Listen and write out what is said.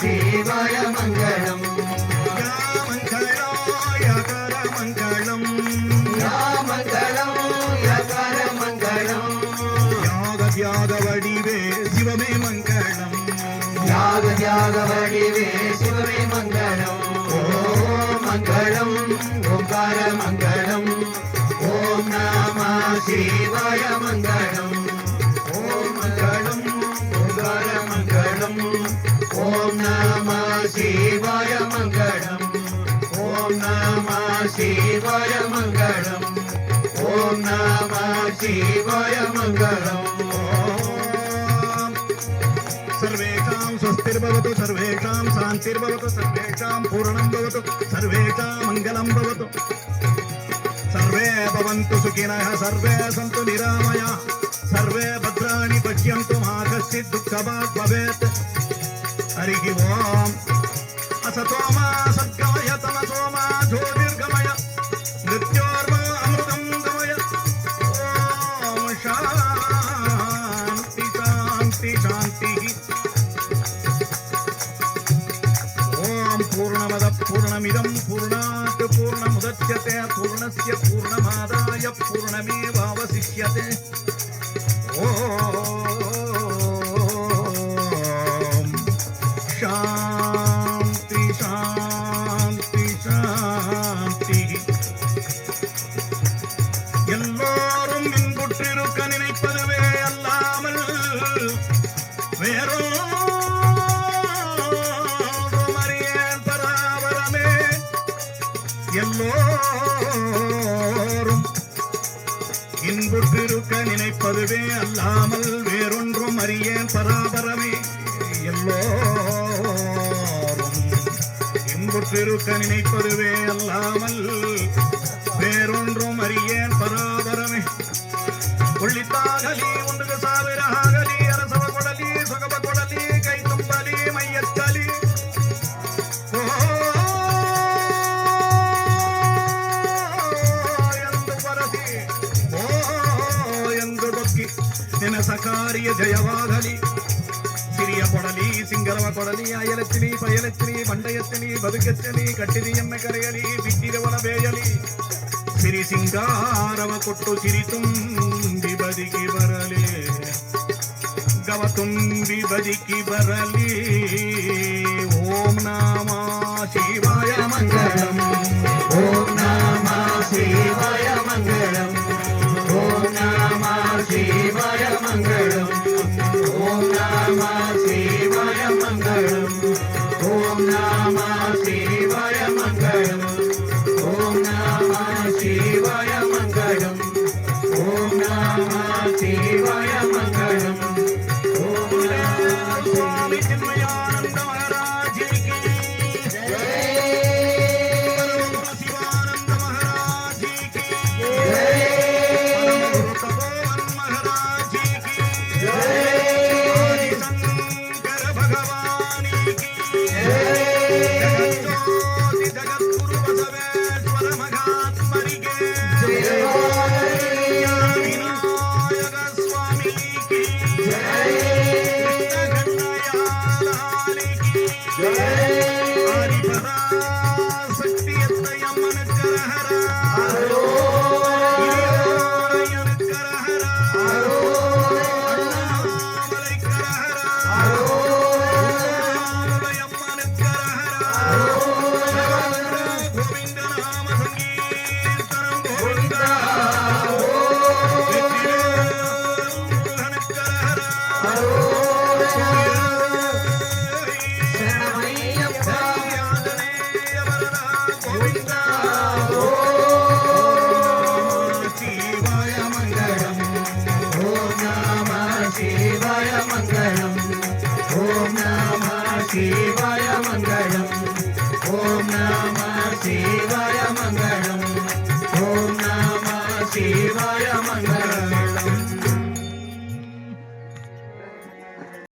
Shiva शिवाय मङ्गलम् யாகவடிவே சிவமே மங்களம் யாகவடிவே சிவமே மங்களம் ஓம் மங்களம் ஓங்கார மங்களம் ஓம் நம சிவாய மங்களம் ஓம் மங்களம் ஓங்கார மங்களம் ஓம் நம சிவாய மங்களம் ஓம் நம சிவாய மங்களம் ஓம் நம சிவாய மங்களம் सर्वेषां स्वस्तिर्भवतु सर्वेषां शान्तिर्भवतु सर्वेषां पूर्णं भवतु सर्वेषां मङ्गलं भवतु सर्वे भवन्तु सुखिनः सर्वे सन्तु निरामयाः सर्वे भद्राणि पश्यन्तु मा कश्चित् दुःखभाग् भवेत् हरिः ओम् असतो मा सद्गमय तमसो मा ज्योतिर्गमय मृत्योर्मा अमृतं गमय ॐ शान्ति शान्ति शान्तिः पूर्णमदः पूर्णमिदं पूर्णात् पूर्णमुदच्यते पूर्णस्य पूर्णमादाय पूर्णमेवावशिष्यते ॐ शान्ति शान्ति शान्तिः எல்லோரும் இன்புற்றிருக்க நினைப்பதுவே அல்லாமல் வேறோ எல்லோரும் இன்புற்றிருக்க நினைப்பதுவே அல்லாமல் வேறொன்றும் அறியேன் பராபரமே எல்லோரும் இன்புற்றிருக்க நினைப்பதுவே அல்லாமல் வேறொன்றும் அறியேன் பராபரமே உள்ளித்தாகலி ஒன்று சாவிராகலி அரசவ கொடலி சுகப கொடலி கை தும்பலி மையத்தலி ಸಕಾರಿಯ ಜಯವಾಗಲಿ ಸಿರಿಯ ಕೊಡಲಿ ಸಿಂಗರವ ಕೊಡಲಿ ಅಯಲತ್ತಿನಿ ಪಯಲತ್ತಿನಿ ಬಂಡಯತ್ತಿನಿ ಬದುಕೆತ್ತನಿ ಕಟ್ಟಿದಿ ಎಮ್ಮೆ ಕರೆಯಲಿ ಬಿಟ್ಟಿದವನ ಬೇಯಲಿ ಸಿರಿ ಸಿಂಗಾರವ ಕೊಟ್ಟು ಸಿರಿ ತುಂಬಿ ಬದುಕಿ ಬರಲಿ ಗವ ತುಂಬಿ ಬದುಕಿ ಬರಲಿ ಓಂ ನಮ ಶಿವಾಯ ಮಂಗಳಂ ಓಂ ನಮ ಶಿವಾಯ ಮಂಗಳಂ ಓಂ ನಮ ಶಿವಾಯ ಮಂಗಳಂ ಓಂ ನಮ ಶಿವಾಯ ಮಂಗಳಂ ಓಂ ನಮ ಶಿವಾಯ ಮಂಗಳಂ ಓಂ ನಮ ಶಿವಾಯ ಮಂಗಳಂ ಓಂ ನಮ ಶಿವಾಯ ಮಂಗಳಂ ಓಂ ಸ್ವಾಮಿ ಚಿನ್ಮಯಾನಂದ ಮಹಾರಾಜ ಕಿ ಜೈ ಶಿವಾನಂದ ಮಹಾರಾಜ ಕಿ ಜೈ Oh